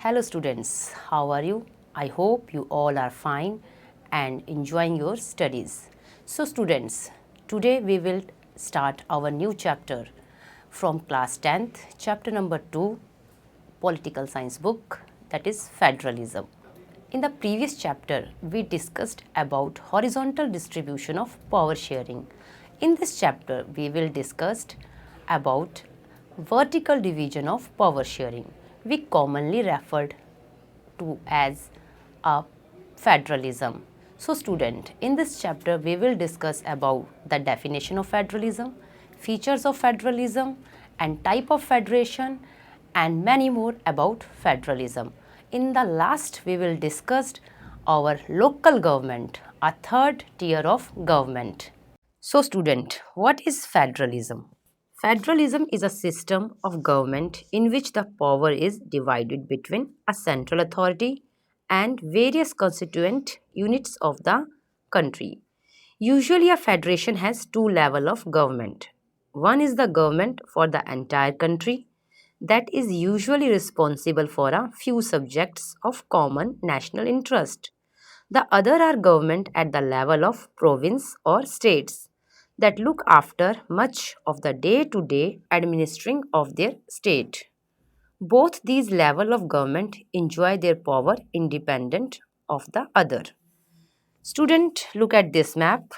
Hello students, how are you? I hope you all are fine and enjoying your studies. So students, today we will start our new chapter from class 10th, chapter number 2, political science book, that is federalism. In the previous chapter, we discussed about horizontal distribution of power sharing. In this chapter, we will discuss about vertical division of power sharing. We commonly referred to as a federalism. So student, in this chapter we will discuss about the definition of federalism, features of federalism and type of federation and many more about federalism. In the last we will discuss our local government, a third tier of government. So student, what is federalism? Federalism is a system of government in which the power is divided between a central authority and various constituent units of the country. Usually a federation has two levels of government. One is the government for the entire country that is usually responsible for a few subjects of common national interest. The other are government at the level of province or states that look after much of the day-to-day administering of their state. Both these levels of government enjoy their power independent of the other. Student, look at this map.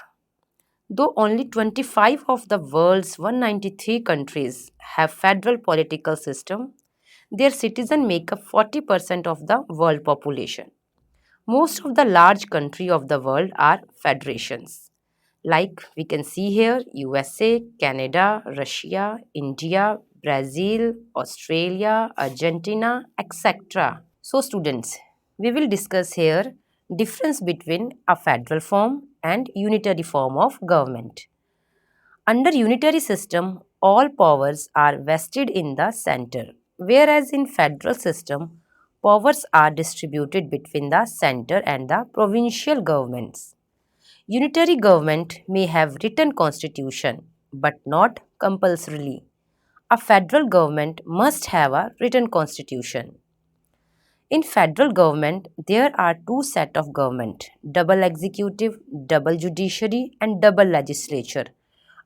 Though only 25 of the world's 193 countries have federal political system, their citizens make up 40% of the world population. Most of the large countries of the world are federations. Like we can see here USA, Canada, Russia, India, Brazil, Australia, Argentina, etc. So students, we will discuss here difference between a federal form and unitary form of government. Under unitary system, all powers are vested in the center, whereas in federal system, powers are distributed between the center and the provincial governments. Unitary government may have written constitution, but not compulsorily. A federal government must have a written constitution. In federal government, there are two set of government, double executive, double judiciary and double legislature.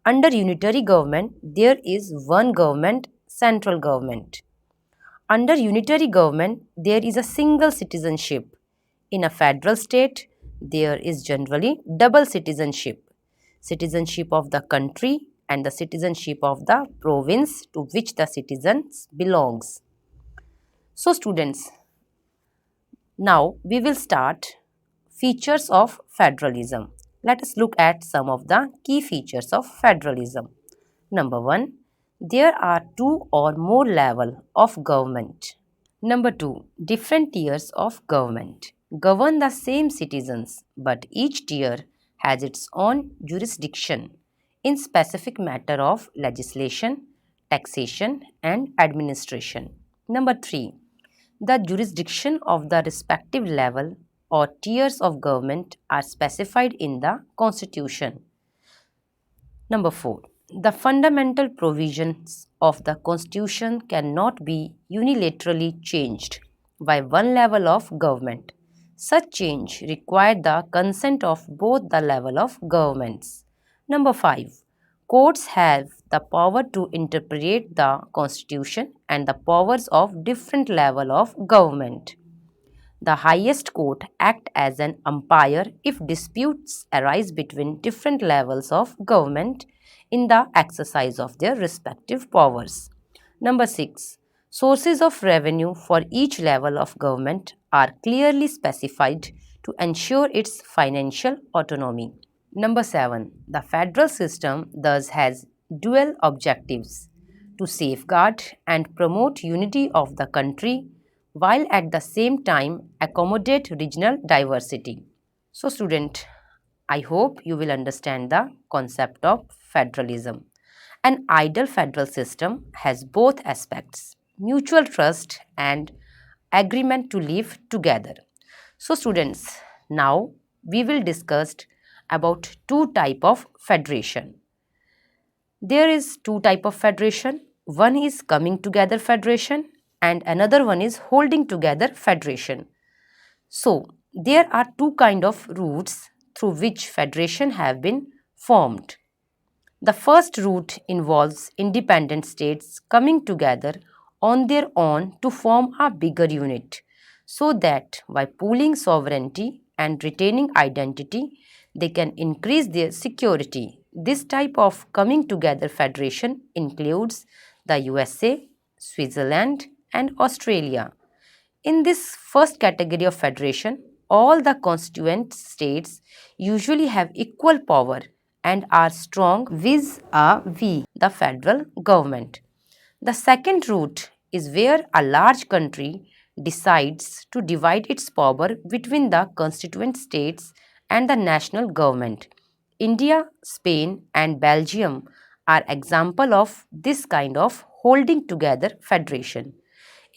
Under unitary government, there is one government, central government. Under unitary government, there is a single citizenship. In a federal state, there is generally double citizenship. Citizenship of the country and the citizenship of the province to which the citizens belongs. So students, now we will start features of federalism. Let us look at some of the key features of federalism. Number 1, there are two or more levels of government. Number 2, different tiers of government govern the same citizens, but each tier has its own jurisdiction in specific matter of legislation, taxation and administration. Number 3, the jurisdiction of the respective level or tiers of government are specified in the Constitution. Number 4. The fundamental provisions of the Constitution cannot be unilaterally changed by one level of government. Such change requires the consent of both the level of governments. Number 5. Courts have the power to interpret the Constitution and the powers of different level of government. The highest court acts as an umpire if disputes arise between different levels of government in the exercise of their respective powers. Number 6. Sources of revenue for each level of government are clearly specified to ensure its financial autonomy. Number 7. The federal system thus has dual objectives to safeguard and promote unity of the country while at the same time accommodate regional diversity. So student, I hope you will understand the concept of federalism. An ideal federal system has both aspects, mutual trust and agreement to live together. So students, now we will discuss about two type of federation. There is two type of federation. One is coming together federation and another one is holding together federation. So, there are two kind of routes through which federation have been formed. The first route involves independent states coming together on their own to form a bigger unit, so that by pooling sovereignty and retaining identity, they can increase their security. This type of coming together federation includes the USA, Switzerland, and Australia. In this first category of federation, all the constituent states usually have equal power and are strong vis-a-vis the federal government. The second route is where a large country decides to divide its power between the constituent states and the national government. India, Spain, and Belgium are example of this kind of holding together federation.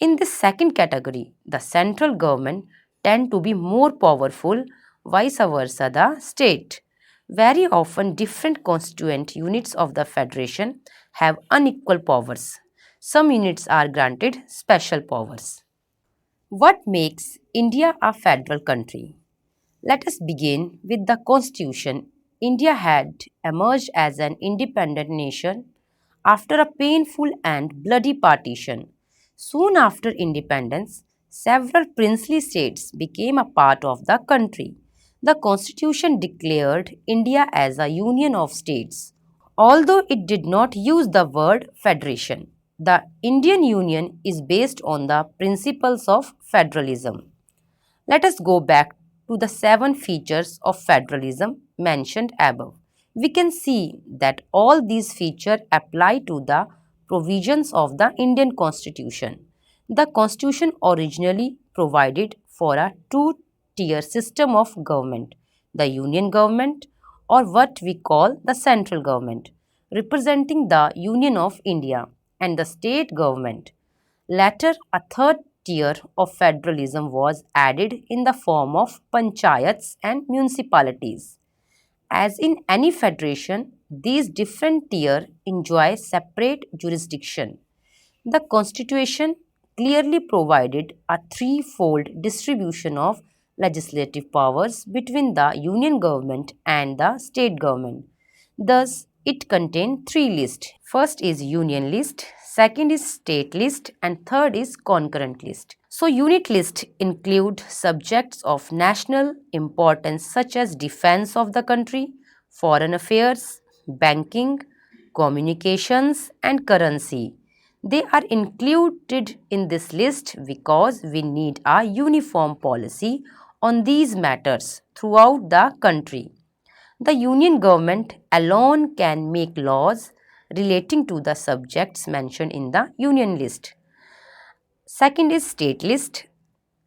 In this second category, the central government tend to be more powerful, vice versa the state. Very often different constituent units of the federation have unequal powers. Some units are granted special powers. What makes India a federal country? Let us begin with the constitution. India had emerged as an independent nation after a painful and bloody partition. Soon after independence, several princely states became a part of the country. The constitution declared India as a union of states. Although it did not use the word federation, the Indian Union is based on the principles of federalism. Let us go back to the seven features of federalism mentioned above. We can see that all these features apply to the provisions of the Indian Constitution. The Constitution originally provided for a two-tier system of government, the Union government or what we call the central government, representing the Union of India, and the state government. Later, a third tier of federalism was added in the form of panchayats and municipalities. As in any federation, these different tiers enjoy separate jurisdiction. The constitution clearly provided a threefold distribution of legislative powers between the union government and the state government. Thus, it contained three lists. First is union list, second is state list, and third is concurrent list. So, unit list include subjects of national importance such as defense of the country, foreign affairs, banking, communications, and currency. They are included in this list because we need a uniform policy on these matters throughout the country. The union government alone can make laws relating to the subjects mentioned in the union list. Second is state list.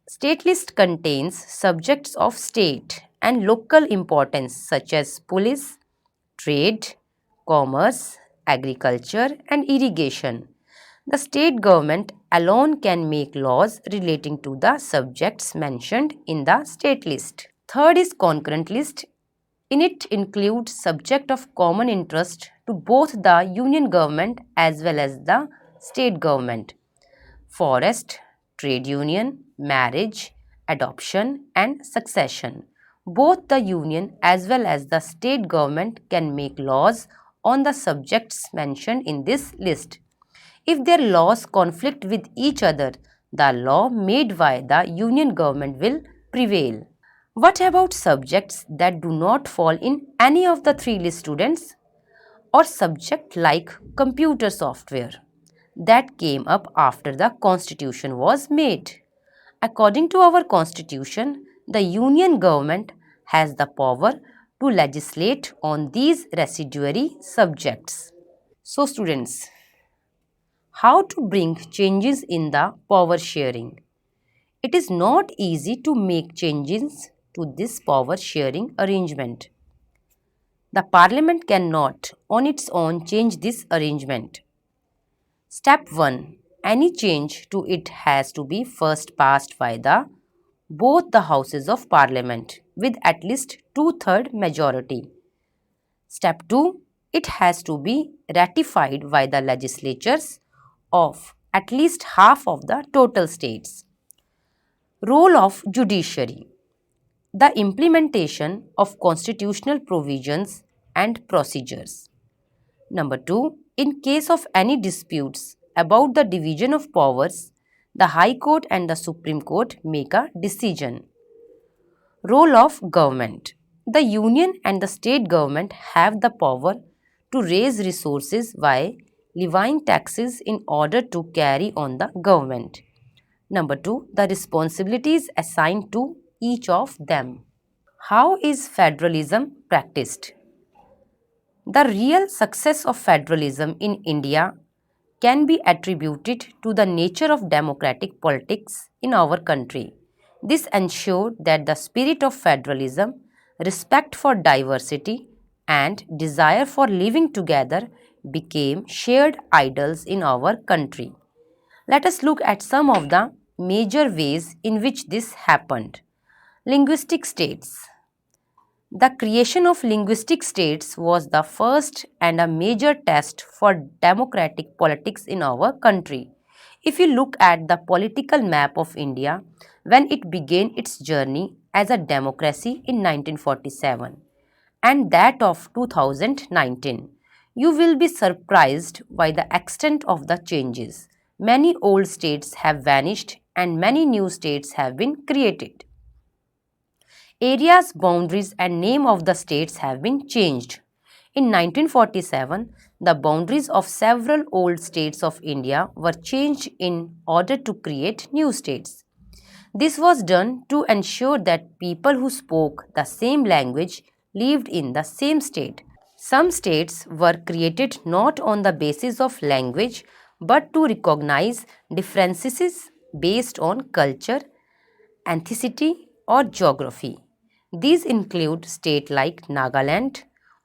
State list contains subjects of state and local importance such as police, trade, commerce, agriculture, and irrigation. The state government alone can make laws relating to the subjects mentioned in the state list. Third is concurrent list. In it includes subject of common interest to both the union government as well as the state government. Forest, trade union, marriage, adoption, and succession. Both the union as well as the state government can make laws on the subjects mentioned in this list. If their laws conflict with each other, the law made by the union government will prevail. What about subjects that do not fall in any of the three list, students? Or subject like computer software that came up after the constitution was made. According to our constitution, the union government has the power to legislate on these residuary subjects. So students, how to bring changes in the power sharing? It is not easy to make changes to this power sharing arrangement. The parliament cannot on its own change this arrangement. Step 1. Any change to it has to be first passed by both the houses of parliament with at least two-thirds majority. Step 2. It has to be ratified by the legislatures of at least half of the total states. Role of judiciary. The implementation of constitutional provisions and procedures. Number 2. In case of any disputes about the division of powers, the High Court and the Supreme Court make a decision. Role of government. The union and the state government have the power to raise resources while levying taxes in order to carry on the government. Number 2. The responsibilities assigned to each of them. How is federalism practiced? The real success of federalism in India can be attributed to the nature of democratic politics in our country. This ensured that the spirit of federalism, respect for diversity, and desire for living together became shared ideals in our country. Let us look at some of the major ways in which this happened. Linguistic states. The creation of linguistic states was the first and a major test for democratic politics in our country. If you look at the political map of India, when it began its journey as a democracy in 1947 and that of 2019, you will be surprised by the extent of the changes. Many old states have vanished and many new states have been created. Areas, boundaries and name of the states have been changed. In 1947, the boundaries of several old states of India were changed in order to create new states. This was done to ensure that people who spoke the same language lived in the same state. Some states were created not on the basis of language but to recognize differences based on culture, ethnicity, or geography. These include states like Nagaland,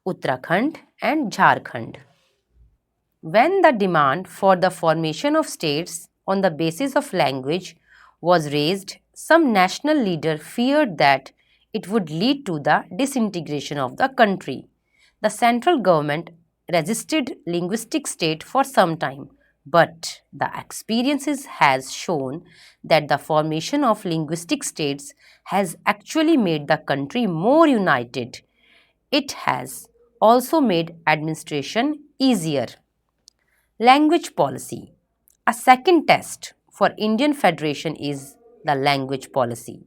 Uttarakhand, and Jharkhand. When the demand for the formation of states on the basis of language was raised, some national leaders feared that it would lead to the disintegration of the country. The central government resisted linguistic state for some time, but the experiences has shown that the formation of linguistic states has actually made the country more united. It has also made administration easier. Language policy. A second test for Indian Federation is the language policy.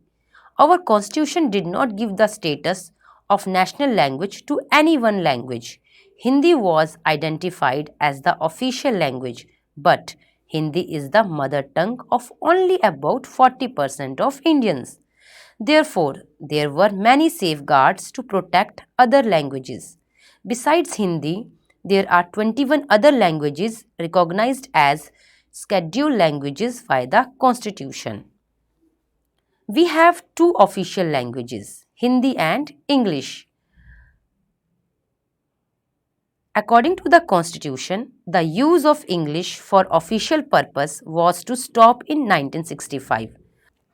Our constitution did not give the status of national language to any one language. Hindi was identified as the official language, but Hindi is the mother tongue of only about 40% of Indians. Therefore, there were many safeguards to protect other languages. Besides Hindi, there are 21 other languages recognized as scheduled languages by the Constitution. We have two official languages, Hindi and English. According to the Constitution, the use of English for official purpose was to stop in 1965.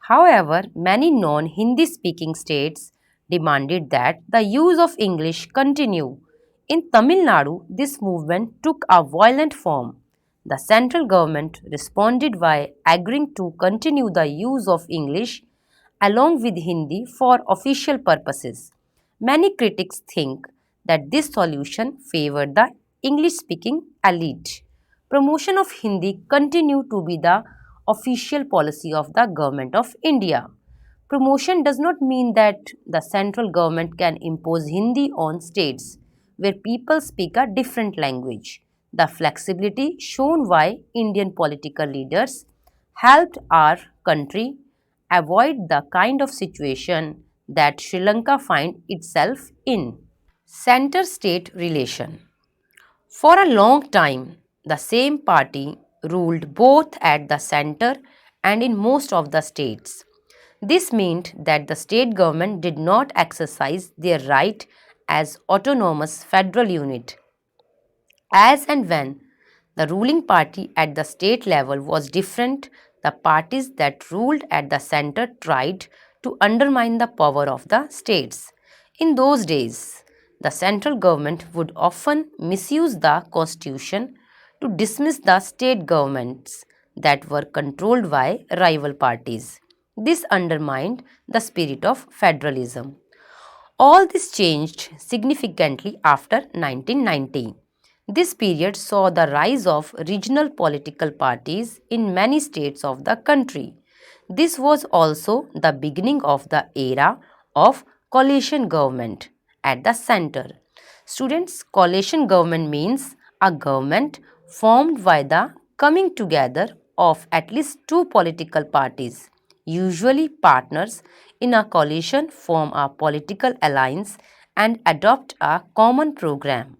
However, many non-Hindi speaking states demanded that the use of English continue. In Tamil Nadu, this movement took a violent form. The central government responded by agreeing to continue the use of English along with Hindi for official purposes. Many critics think that this solution favored the English speaking elite. Promotion of Hindi continued to be the official policy of the Government of India. Promotion does not mean that the central government can impose Hindi on states where people speak a different language. The flexibility shown by Indian political leaders helped our country avoid the kind of situation that Sri Lanka find itself in. Center-state relation. For a long time, the same party ruled both at the center and in most of the states. This meant that the state government did not exercise their right as autonomous federal unit. As and when the ruling party at the state level was different, the parties that ruled at the center tried to undermine the power of the states. In those days, the central government would often misuse the constitution to dismiss the state governments. that were controlled by rival parties. This undermined the spirit of federalism. All this changed significantly after 1990. This period saw the rise of regional political parties in many states of the country. This was also the beginning of the era of coalition government at the center. Students, coalition government means a government formed by the coming together of at least two political parties. Usually, partners in a coalition form a political alliance and adopt a common program.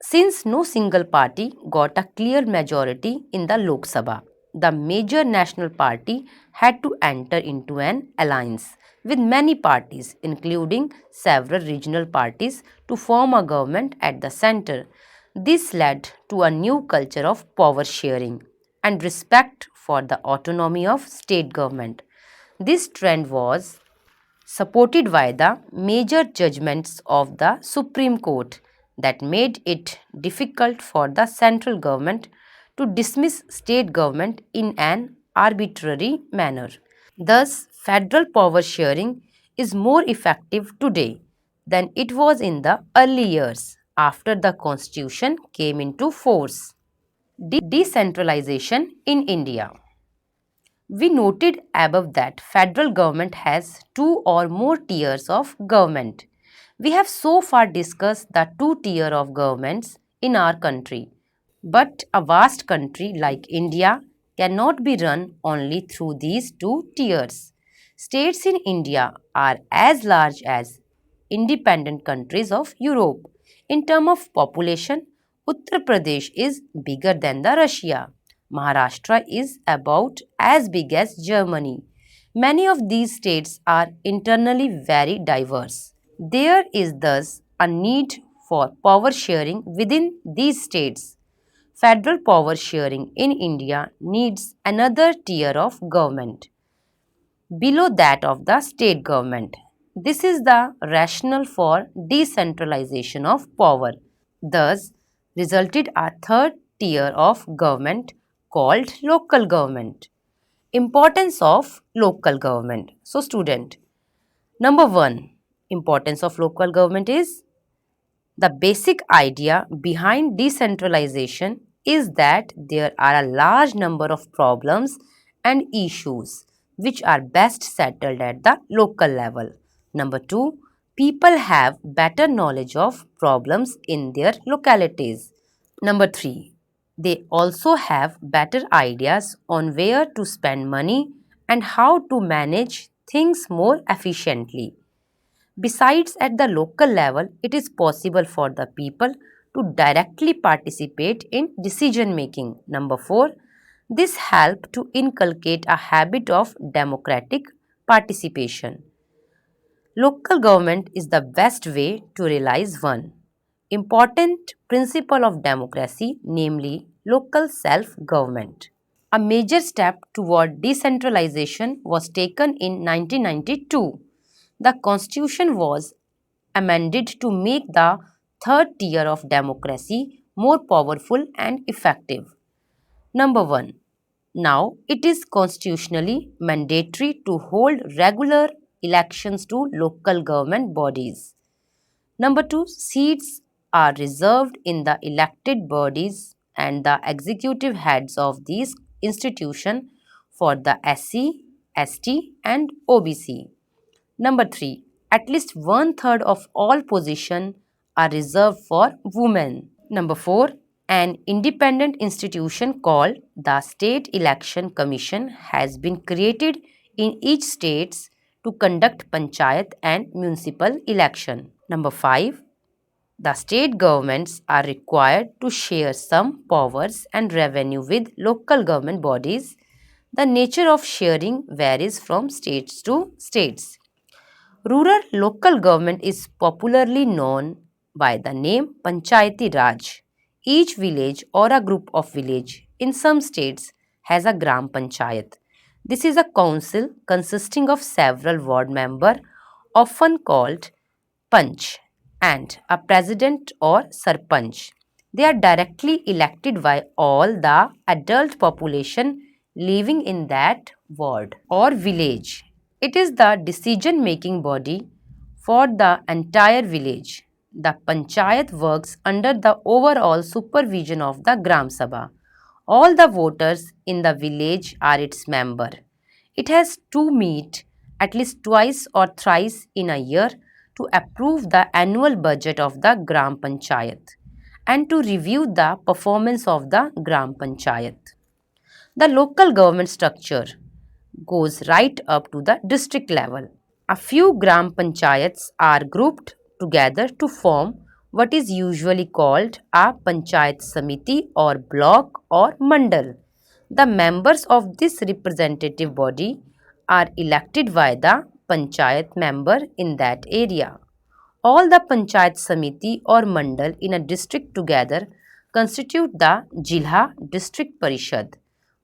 Since no single party got a clear majority in the Lok Sabha, the major national party had to enter into an alliance with many parties, including several regional parties, to form a government at the center. This led to a new culture of power sharing and respect for the autonomy of state government. This trend was supported by the major judgments of the Supreme Court that made it difficult for the central government to dismiss state government in an arbitrary manner. Thus, federal power sharing is more effective today than it was in the early years after the constitution came into force. Decentralization in India. We noted above that federal government has two or more tiers of government. We have so far discussed the two tier of governments in our country. But a vast country like India cannot be run only through these two tiers. States in India are as large as independent countries of Europe. In terms of population, Uttar Pradesh is bigger than the Russia. Maharashtra is about as big as Germany. Many of these states are internally very diverse. There is thus a need for power sharing within these states. Federal power sharing in India needs another tier of government below that of the state government. This is the rationale for decentralization of power. Thus, resulted a third tier of government called local government. Importance of local government. So, student, number one, importance of local government is the basic idea behind decentralization is that there are a large number of problems and issues which are best settled at the local level. Number two, people have better knowledge of problems in their localities. Number three, they also have better ideas on where to spend money and how to manage things more efficiently. Besides, at the local level, it is possible for the people to directly participate in decision making. Number four, this helps to inculcate a habit of democratic participation. Local government is the best way to realize one important principle of democracy, namely local self government. A major step toward decentralization was taken in 1992. The constitution was amended to make the third tier of democracy more powerful and effective. Number 1. Now it is constitutionally mandatory to hold regular elections to local government bodies. Number 2. Seats are reserved in the elected bodies and the executive heads of these institutions for the SC, ST and OBC. Number 3. At least one third of all positions are reserved for women. Number 4. An independent institution called the State Election Commission has been created in each state to conduct panchayat and municipal election. Number 5. The state governments are required to share some powers and revenue with local government bodies. The nature of sharing varies from states to states. Rural local government is popularly known by the name Panchayati Raj. Each village or a group of village in some states has a Gram Panchayat. This is a council consisting of several ward members, often called Panch, and a president or Sarpanch. They are directly elected by all the adult population living in that ward or village. It is the decision-making body for the entire village. The panchayat works under the overall supervision of the Gram Sabha. All the voters in the village are its member. It has to meet at least twice or thrice in a year to approve the annual budget of the Gram Panchayat and to review the performance of the Gram Panchayat. The local government structure goes right up to the district level. A few Gram Panchayats are grouped together to form what is usually called a Panchayat Samiti or block or mandal. The members of this representative body are elected by the Panchayat member in that area. All the Panchayat Samiti or Mandal in a district together constitute the Jilha District Parishad.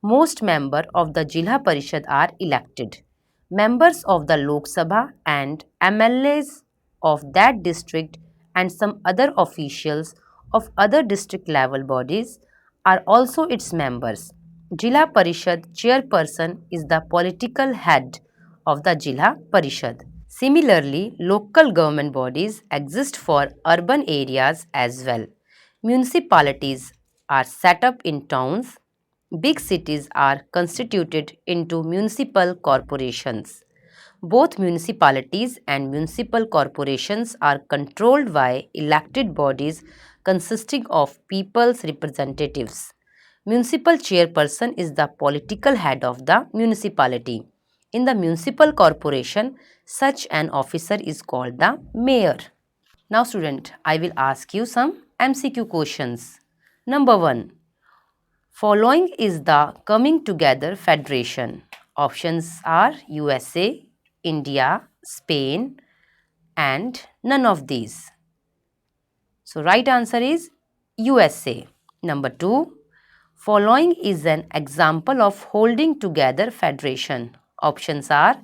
Most members of the Jilha Parishad are elected. Members of the Lok Sabha and MLAs of that district and some other officials of other district level bodies are also its members. Jilha Parishad chairperson is the political head of the Jilha Parishad. Similarly, local government bodies exist for urban areas as well. Municipalities are set up in towns. Big cities are constituted into municipal corporations. Both municipalities and municipal corporations are controlled by elected bodies consisting of people's representatives. Municipal chairperson is the political head of the municipality. In the municipal corporation, such an officer is called the mayor. Now student, I will ask you some MCQ questions. Number 1. Following is the coming together federation. Options are USA, India, Spain and none of these. So right answer is USA. Number 2. Following is an example of holding together federation. Options are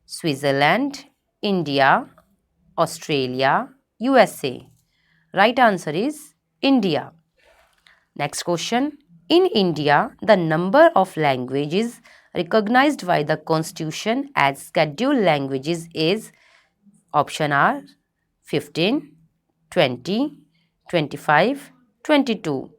Switzerland, India, Australia, USA. Right answer is India. Next question. In India, the number of languages recognized by the constitution as scheduled languages is option are 15, 20, 25, 22.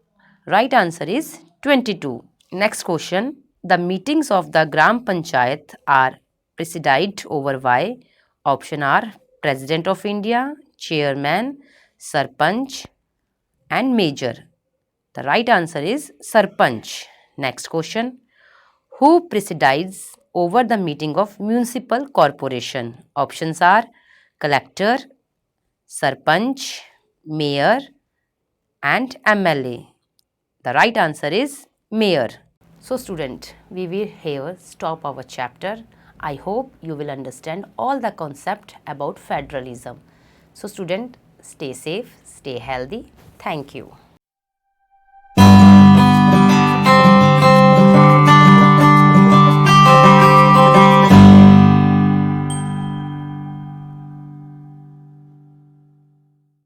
Right answer is 22. Next question. The meetings of the Gram Panchayat are presided over by option are President of India, Chairman, Sarpanch and Major. The right answer is Sarpanch. Next question. Who presides over the meeting of municipal corporation? Options are Collector, Sarpanch, Mayor and MLA. The right answer is Mayor. So student, we will here stop our chapter. I hope you will understand all the concept about federalism. So student, stay safe, stay healthy. Thank you.